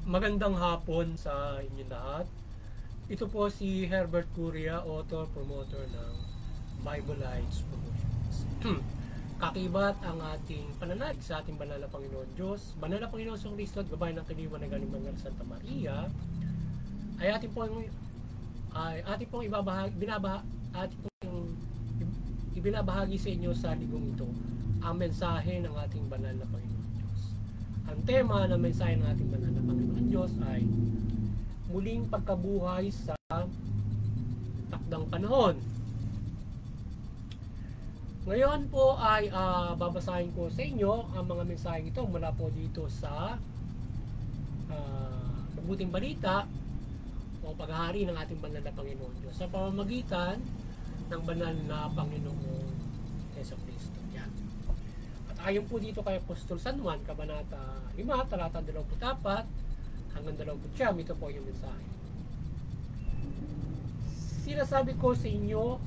Magandang hapon sa inyo lahat. Ito po si Herbert Curia, author, promoter ng Bible Lights Promotions. Kakibat ang ating pananalig sa ating banal na Panginoon Diyos, banal na Panginoon Song Kristo at gabay ng kaliwan ng galing ng Santa Maria, ay ating pong ibinabahagi sa inyo sa ligong ito ang mensahe ng ating banal na Panginoon Diyos. Ang tema ng mensahe ng ating banal na Panginoon Diyos ay muling pagkabuhay sa takdang panahon. Ngayon po ay babasahin ko sa inyo ang mga mensahe ito mula po dito sa Mabuting Balita o paghahari ng ating banal na Panginoon Diyos sa pamamagitan ng banal na Panginoong Hesus Kristo. Yan. At ayon po dito kay Apostol San Juan, Kabanata 5, talata 24 hanggang 29, ito po yung mensahe. Sinasabi ko sa inyo,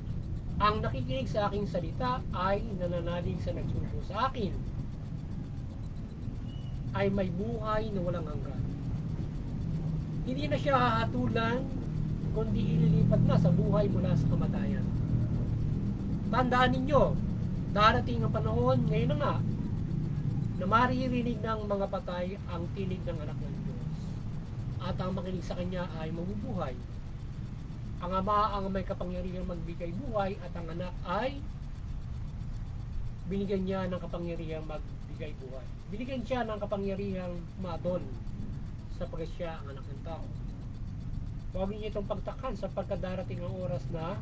ang nakikinig sa aking salita ay nananalig sa nagsugo sa akin, ay may buhay na walang hanggan. Hindi na siya hahatulan, kundi ililipat na sa buhay mula sa kamatayan. Tandaan ninyo, darating ang panahon, ngayon na nga, na maririnig ng mga patay ang tinig ng anak ng Diyos. At ang makinig sa kanya ay mabubuhay. Ang ama ang may kapangyarihang magbigay buhay at ang anak ay binigyan niya ng kapangyarihang magbigay buhay. Binigyan siya ng kapangyarihang madon sapagkat siya ang anak ng tao. Huwag niyo itong pagtakhan sapagkat darating ang oras na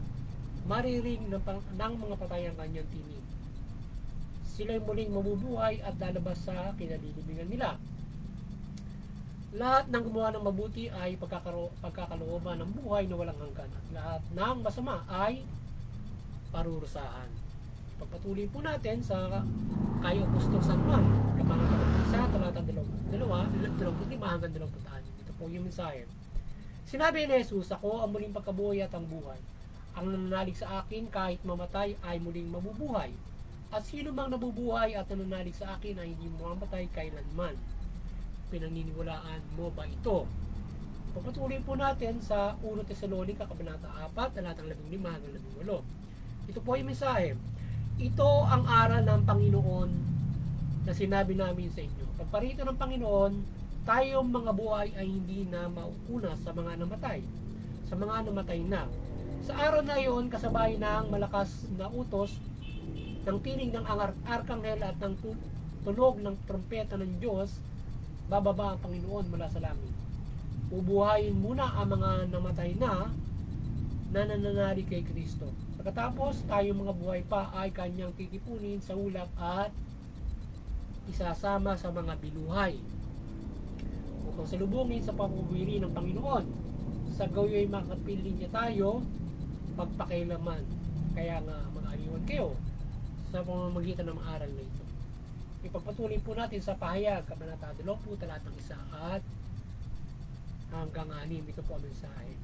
mariring ng mga patay ang kanyang tinig. Sila'y muling mabubuhay at lalabas sa kinalilibingan nila. Lahat ng gumawa ng mabuti ay pagkakalooban ng buhay na walang hanggan, at lahat ng masama ay parurusahan. Pagpatuloy po natin sa kay Apostol San Juan, Kabanata 1, talata 25 hanggang 26. Ito po yung mensahe. Sinabi ni Jesus, ako ang muling pagkabuhay at ang buhay. Ang nananalig sa akin kahit mamatay ay muling mabubuhay. At sino mang nabubuhay at nananalig sa akin ay hindi mamamatay kailanman. Pinaniniwalaan mo ba ito? Pagpatuloy po natin sa 1 Tesalonica, Kabanata 4, talatang 15 hanggang 18. Ito po yung mensahe. Ito ang aral ng Panginoon na sinabi namin sa inyo. Pagparito ng Panginoon, tayong mga buhay ay hindi na mauuna sa mga namatay, sa mga namatay na. Sa araw na iyon, kasabay ng malakas na utos, ng tinig ng arkanghel at ng tunog ng trompeta ng Diyos, bababa ang Panginoon mula sa langit. Ubuhayin muna ang mga namatay na nananalig kay Kristo. Pagkatapos, tayong mga buhay pa ay kanyang titipunin sa ulap at isasama sa mga biluhay upang salubungin sa pamumuwiri ng Panginoon. Sa gayoy makapili niya tayo pagpakailaman. Kaya nga mag-aliwan kayo sa pamamagitan ng mga aral na ito. Ipagpatuloy po natin sa pahayag, Kabanata 20, talatang 1 at hanggang 6. Ito po ang mensahe.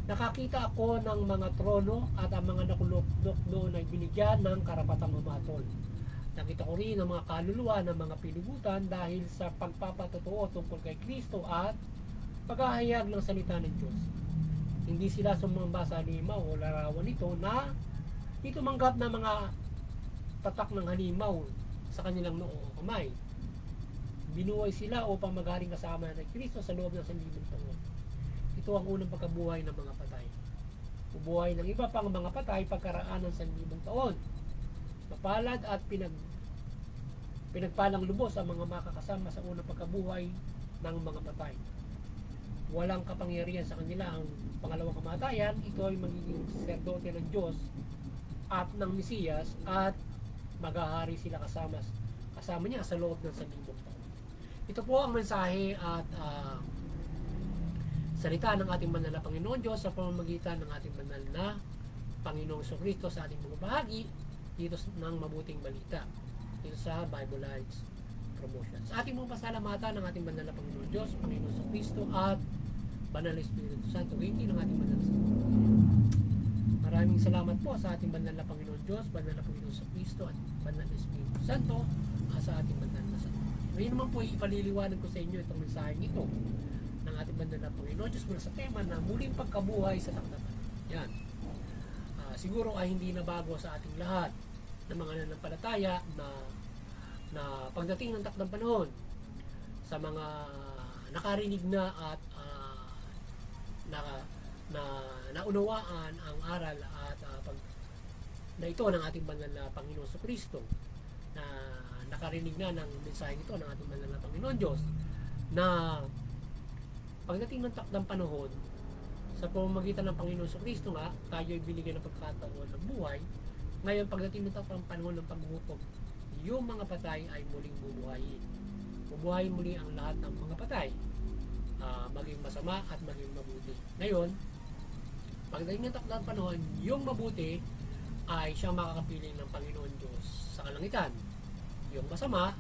Nakakita ako ng mga trono at ang mga nakulukdok doon ay binigyan ng karapatang humatol. Nakita ko rin ang mga kaluluwa ng mga pilibutan dahil sa pagpapatotoo tungkol kay Kristo at paghahayag ng salita ng Diyos. Hindi sila sumamba sa halimaw o larawan nito na dito manggap na mga tatak ng halimaw sa kanilang noo o kamay. Binuhay sila upang magharing kasama ng Kristo sa loob ng 1,000 taon. Ito ang unang pagkabuhay ng mga patay. Ubuhay ng iba pang mga patay pagkaraan ng 1,000 taon. Mapalad at pinagpalang lubos ang mga makakasama sa unang pagkabuhay ng mga patay. Walang kapangyarihan sa kanila ang pangalawang kamatayan. Ito ay magiging saserdote ng Diyos at ng Mesiyas at maghahari sila kasama niya sa loob ng 1,000 taon. Ito po ang mensahe at salita ng ating banal na Panginoon Diyos sa pamamagitan ng ating banal na Panginoong Kristo sa ating mga bahagi dito ng Mabuting Balita dito sa Bible Lights Promotion. Sa ating mga pasalamatan ng ating banal na Panginoon Diyos, Panginoong Kristo at Banal na Espiritu Santo, hindi ng ating banal na Maraming salamat po sa ating banal na Panginoon Diyos, banal na Panginoon sa Kristo at banal na Espiritu Santo sa ating banal na Santo. Ngayon naman po ipaliliwanag ko sa inyo itong mensaheng ito ng ating banal na Panginoon Diyos mula sa tema na muling pagkabuhay sa takdapan. Yan. Siguro ay hindi na bago sa ating lahat ng mga nanampalataya na pagdating ng takdang panahon sa mga nakarinig na at naunawaan ang aral at na ito ng ating banal na Panginoon sa Kristo, na nakarinig na ng mensaheng ito ng ating banal na Panginoon Diyos, na pagdating ng takdang panahon sa pamamagitan ng Panginoon sa Kristo nga tayo ay binigyan ng pagkakataon ng buhay. Ngayon pagdating ng takdang panahon ng paghuhukom, yung mga patay ay muling bubuhayin. Bubuhayin muli ang lahat ng mga patay, maging masama at maging mabuti. Ngayon, pagdating ng takdang panahon, yung mabuti ay siyang makakapiling ng Panginoon Diyos sa kalangitan. Yung masama,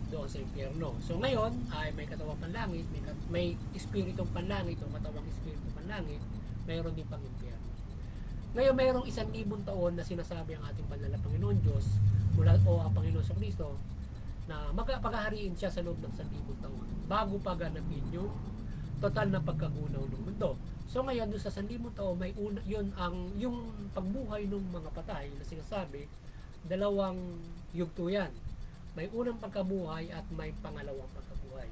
doon sa impyerno. So ngayon, ay may katawang panlangit, may espiritong panlangit o katawang espiritong panlangit, mayroon din pang impyerno. Ngayon, mayroong 1,000 taon na sinasabi ang ating banal na Panginoon Diyos mula o ang Panginoon sa Kristo na magpagahariin siya sa loob ng 1,000 taon bago pa ganapin yung total na pagkagunaw ng mundo. So ngayon doon sa 1,000 taon may yung pagbuhay ng mga patay na sinasabi, dalawang yugto yan. May unang pagkabuhay at may pangalawang pagkabuhay.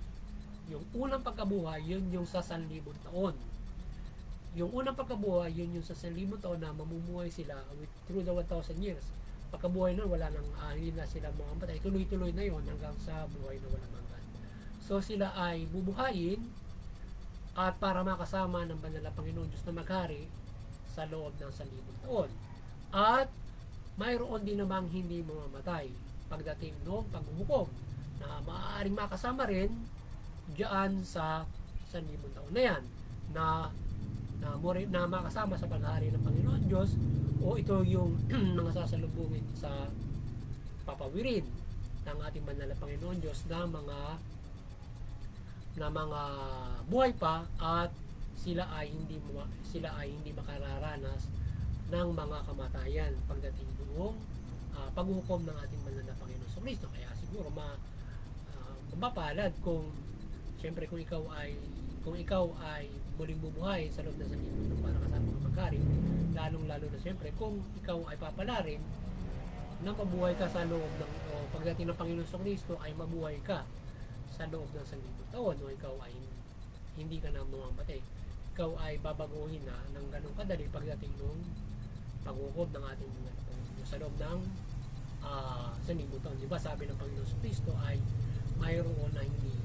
Yung unang pagkabuhay, yun yung sa 1,000 taon. Yung unang pagkabuhay, yun yung sa 1,000 taon na mamumuhay sila through the 1,000 years. Pagkabuhay nun, wala nang hindi na sila mga patay. Tuloy-tuloy na yon hanggang sa buhay na walang hanggan. So sila ay bubuhayin at para makasama ng banal na Panginoon Diyos na maghari sa loob ng 1,000 taon. At mayroon din namang hindi mamamatay pagdating noong paghuhukom na maaaring makasama rin diyan sa 1,000 taon na yan na makasama sa paghahari ng Panginoon Diyos, o ito yung mga sasalubungin sa papawirin ng ating banal na Panginoon Diyos na mga buhay pa at sila ay hindi makararanas ng mga kamatayan pagdating noong paghuhukom ng ating banal na Panginoon sa Kristo. Kaya siguro mapapalad kung siyempre kung ikaw ay muling bubuhay sa loob ng 1,000 taon para kasama ng maghari, lalong-lalo na siyempre kung ikaw ay papalarin na mabuhay ka sa loob ng pagdating ng Panginoon sa Kristo ay mabuhay ka sa loob ng 1,000 taon, o ikaw ay hindi ka na mamamatay. Ikaw ay babaguhin na ng ganong kadali pagdating ng paghuhukom ng ating mga sa loob ng 1,000 taon. Diba sabi ng Panginoon sa Kristo ay mayroon na hindi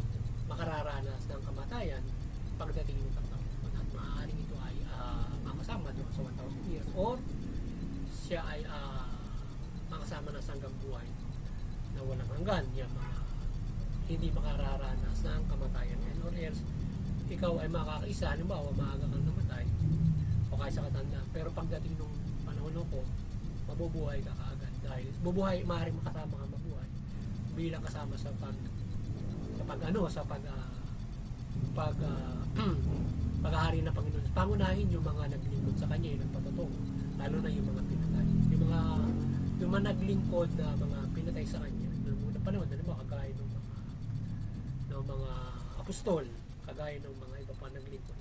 makararanas ng kamatayan pagdating ng takdang panahon, at maaaring ito ay makasama doon sa 1,000 years, or siya ay makasama na sa hanggang buhay na walang hanggan, yung mga hindi makararanas ng kamatayan. And or else ikaw ay makakaisa, halimbawa maaga kang namatay o kaya sa katanda, pero pagdating ng panahon ko mabubuhay ka kaagad, dahil maaaring makasama ka mabuhay bilang kasama sa paghahari ng Panginoon. Pangunahin yung mga naglingkod sa kanya, yung nagpatotoo, lalo na yung mga pinatay, yung mga naglingkod na mga pinatay sa kanya noong unang panahon, kagaya ng mga apostol, kagaya ng mga iba pa naglingkod.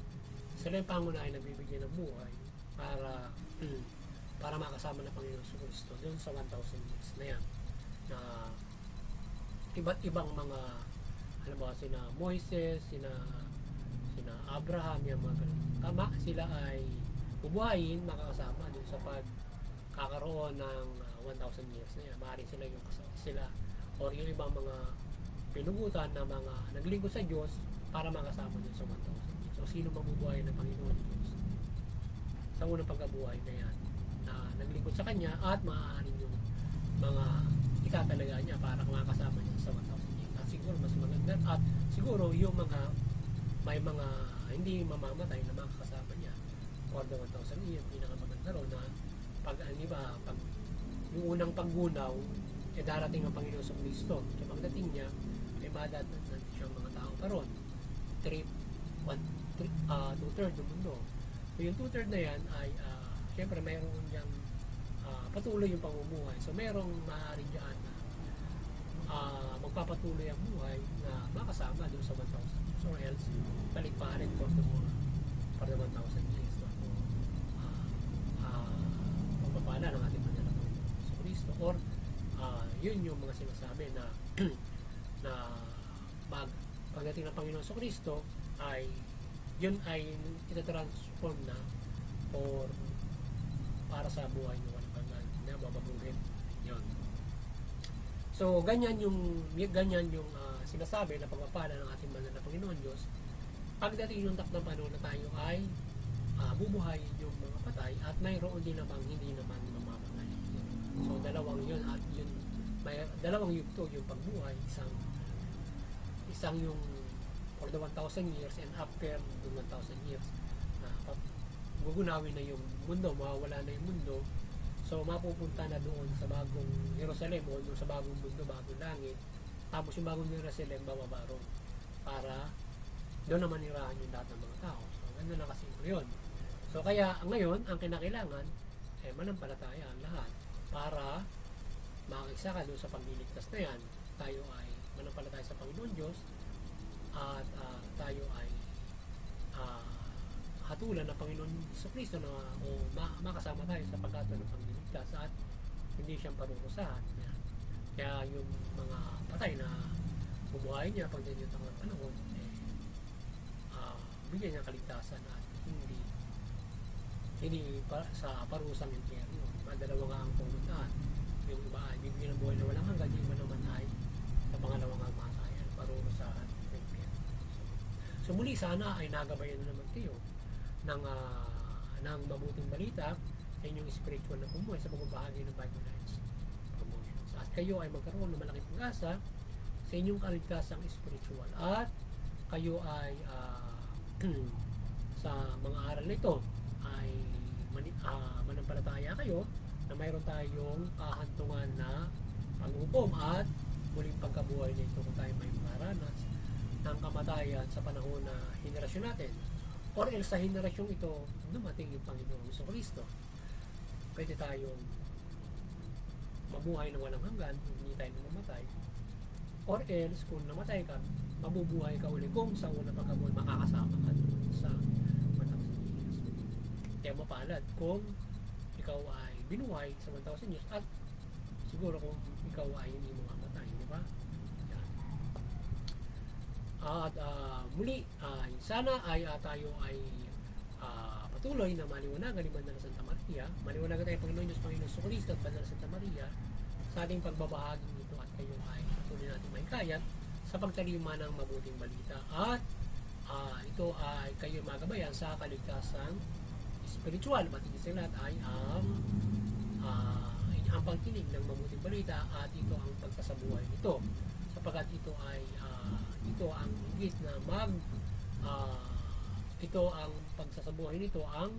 Sila yung pangunahin nagbibigay ng buhay para makasama ng Panginoon sa Kristo doon sa 1,000 years na yan, na iba't ibang mga halimbawa sina Moises, sina Abraham, yung mga ganun. Tama, sila ay bubuhayin, makakasama doon sa pagkakaroon ng 1,000 years na yan. Maaaring sila yung sila or yung ibang mga pinugutan na mga naglingkod sa Diyos para makasama doon sa 1,000 years. So sino mabubuhay ng Panginoon Diyos sa unang pagkabuhay na yan, na naglingkod sa Kanya, at maaaring yung mga itatalaga niya para makasama niya sa 1,000 years. At siguro mas maganda, at siguro yung may mga hindi mamamatay na makakasama niya for the 1,000 years, pinakamaganda ron na pag yung unang paggunaw darating ang Panginoon sa Kristo. So pagdating niya ay madadat na siyang mga tao pa ron, 2/3 ng mundo. So yung 2/3 na yan ay syempre mayroon diyang patuloy yung pamumuhay. So merong maaari dyan na magpapatuloy ang buhay na makasama doon sa 1,000 or else balik pa rin for the 1,000 years. Pagpapala ng ating manlalakang sa Kristo, or yun yung mga sinasabi na na pagdating ng Panginoon sa Kristo ay yun ay itatransform na para sa buhay na walang hanggan na mababuhin yun. So ganyan yung sinasabi na pagpapala ng ating banal na Panginoon Diyos pagdating ng takdang panahon na tayo ay bubuhay yung mga patay at mayroon din namang hindi naman mamamatay. So dalawang yun, at yun may dalawang yugto yung pagbuhay, isang yung for the 1,000 years and after the 1,000 years na gugunawin na yung mundo, mawawala na yung mundo. So mapupunta na doon sa bagong Jerusalem o doon sa bagong mundo, bagong langit. Tapos yung bagong Jerusalem bababa ron para doon naman nirahan yung lahat ng mga tao. So ganda na kasi yun. So kaya ngayon ang kinakailangan ay manampalataya ang lahat para makakisa doon sa pagliligtas na yan. Tayo ay manampalataya sa Panginoon Diyos at tayo ay hatulan ng Panginoon sa Kristo na makasama tayo sa pagkataon ng pagliligtas at hindi siyang parurusahan. Kaya yung mga patay na bubuhay niya pagdating ng panahon bigyan niya kaligtasan at hindi sa parusang impyerno. Dalawa nga ang pumuntaan. Yung iba ay bibigyan ng buhay na walang hanggan, yung iba naman ay sa pangalawang kamatayan, parurusahan ng impyerno. So muli sana ay nagabayan na naman kayo ng mabuting balita sa inyong spiritual na pumuhay sa pagbabahagi ng Bible Nights Promotions. At kayo ay magkaroon ng malaking pag-asa sa inyong kaligtasang spiritual at kayo ay sa mga aral nito ay manampalataya kayo na mayroon tayong kahantungan na panghukom at muling pagkabuhay nito kung tayo may maranas ng kamatayan sa panahon na henerasyon natin, or else sa henerasyong ito dumating yung Panginoon sa Kristo. Pwede tayong mabuhay na walang hanggan, hindi tayo namamatay, or else kung namatay ka, mabubuhay ka uli kung sa unang pagkabuhay makakasama ka sa matang sa Diyos. Kaya mapalad kung ikaw ay binuhay sa 1,000 years at siguro kung ikaw ay hindi mamamatay, di ba? Yan. At muli, sana ay tayo ay patuloy na maliwanagan ni Banal na Santa Maria, maliwanagan tayo Panginoon Diyos, Panginoon Jesucristo at Banal na Santa Maria sa ating pagbabahagi nito, at kayo ay patuloy natin mahikayat sa pagtalima ng mabuting balita, at ito ay kayo magabayan sa kaligtasang spiritual. Matigil sa lahat ay ang pagkinig ng mabuting balita, at ito ang pagsasabuhay nito, sapagkat ito ay ito ang higit na ito ang pagsasabuhay nito ang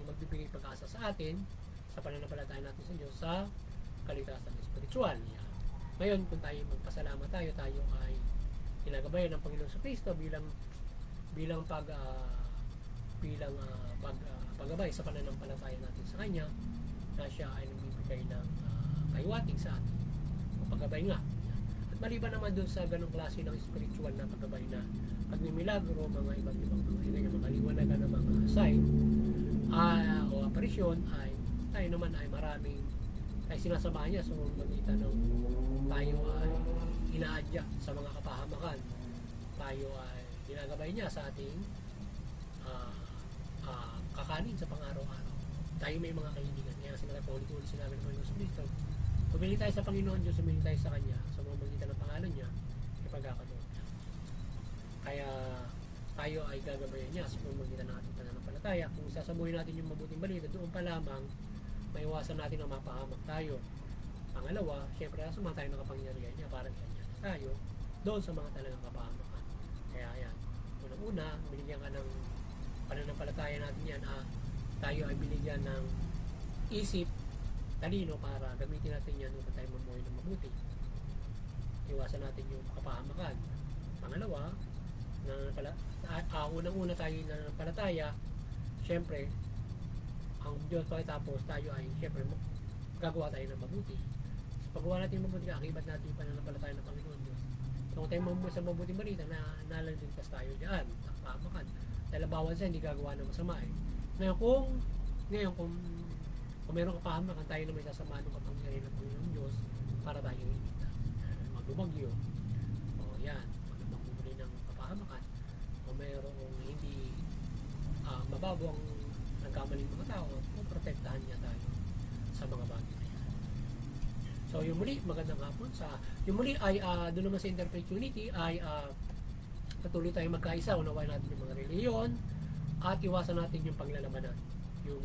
magbibigay pag-asa sa atin sa pananampalataya natin sa Diyos sa kaligtasan spiritual. Ngayon, kung tayo magpasalamat tayo ay ginagabayan ng Panginoon sa Kristo bilang paggabay sa pananampalataya natin sa Kanya, na siya ay nagbibigay ng kaywatig sa atin. Paggabay nga. At maliban naman dun sa ganong klase ng spiritual na paggabay na pagmimilagro, mga ibang makaliwanagan ng mga sign o aparisyon, ay tayo naman ay maraming ay sinasamahan niya sa magitan ng tayo ay inaadya sa mga kapahamakan. Tayo ay ginagabay niya sa ating kakanin sa pang-araw-araw. Tayo may mga kaibigan. Kaya paulit-ulit sinabi ng Panginoon Kristo, pumili tayo sa Panginoon Diyos, pumili tayo sa Kanya, sa mga magitan ng pangalan niya, ipagkakalood niya. Kaya tayo ay gagabayan niya sa pamamagitan ng ating pananampalataya. Kung sasabuhin natin yung mabuting balita, doon pa lamang maiwasan natin na mapahamak tayo. Pangalawa, syempre sumama tayo ng kapangyarihan niya para ganyan tayo doon sa mga talagang kapahamakan. Kaya yan, unang-una, binigyan ka ng pananampalataya natin yan, tayo ay binigyan ng isip, talino para gamitin natin yan upang tayo mamuhay ng mabuti. Iwasan natin yung kapahamakan. Pangalawa, unang-una tayo nananampalataya, syempre ang Diyos, pagkatapos tayo ay syempre gagawa tayo ng mabuti. Sa paggawa natin ng mabuti, akibat natin yung pananampalataya ng Panginoon Diyos. So, kung tayo mamuhay sa mabuting balita na nalaligtas tayo dyan, takpamakan. Dahil bawal siya, hindi gagawa ng masama eh. Ngayon kung meron kapahamakan, tayo na may sasama ng kapangyarihan ng Panginoon Diyos para tayo iligtas. Magbumagyo. O yan, magmumuli ng kapahamakan. O mayroong hindi mabago ang nagkamaling mga tao, protektahan niya tayo sa mga bagay na yan. So yung muli, magandang hapon. Yung muli ay doon naman sa Interfaith Unity ay patuloy tayo magkaisa, unawain natin yung mga reliyon at iwasan natin yung paglalabanan, yung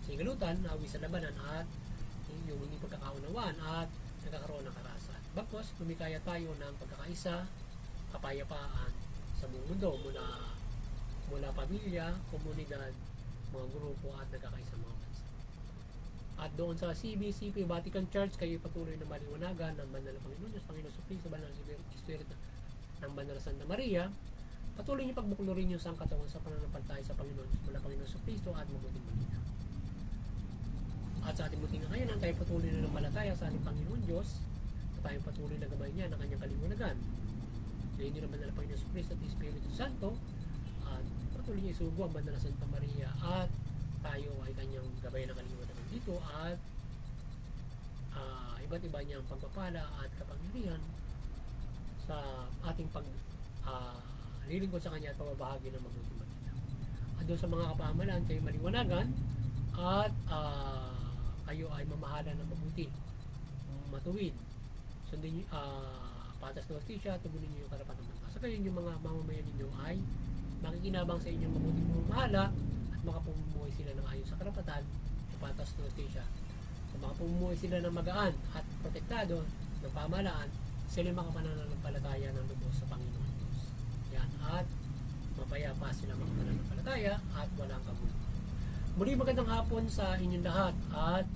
sigalutan, awi sa labanan at yung hindi pagkakaunawaan at nagkakaroon ng karahasan. Bagkus, lumikaya tayo ng pagkakaisa, kapayapaan sa buong mundo mula pamilya, komunidad, mga grupo at nagkakaisa mga bansa. At doon sa CBCP Vatican Church, kayo patuloy na maliwanagan ng banal na Panginoon Diyos, Panginoon Jesucristo, banal na Espiritu ng banal na Santa Maria. Patuloy niyo pagbuklurin yung sangkatawan sa pananampalataya sa Panginoon mula Panginoon Jesucristo at mabuting balita. At sa ating buting ngayon, tayo patuloy na namalataya sa ating Panginoon Diyos at tayo patuloy na gabay niya ng kanyang kaliwanagan. Ngayon din ang banal na Panginoon Jesucristo at Espiritu Santo at patuloy niya isugo ang banal na Santa Maria at tayo ay kanyang gabay ng kaliwanagan dito at iba't iba niyang pagpapala at kapangyarihan sa ating lilingkod sa kanya at pababahagi ng mabuting balita. At doon sa mga kapamalan, kayo maliwanagan at kayo ay mamahala ng mabuti, matuwid, sundin niyo, patas na hostisya, tugunin niyo yung karapatan ng bansa. Kaya yung mga mamamayan ninyo ay makikinabang sa inyong mabuting pamamahala at makapumuhay sila ng ayon sa karapatan sa patas na hostisya. Kung makapumuhay sila ng magaan at protektado ng pamahalaan, sila makapananampalataya ng lubos sa Panginoon Diyos. Yan, at mapayapa sila makapananampalataya at walang kabuluhan. Muli magandang hapon sa inyong lahat at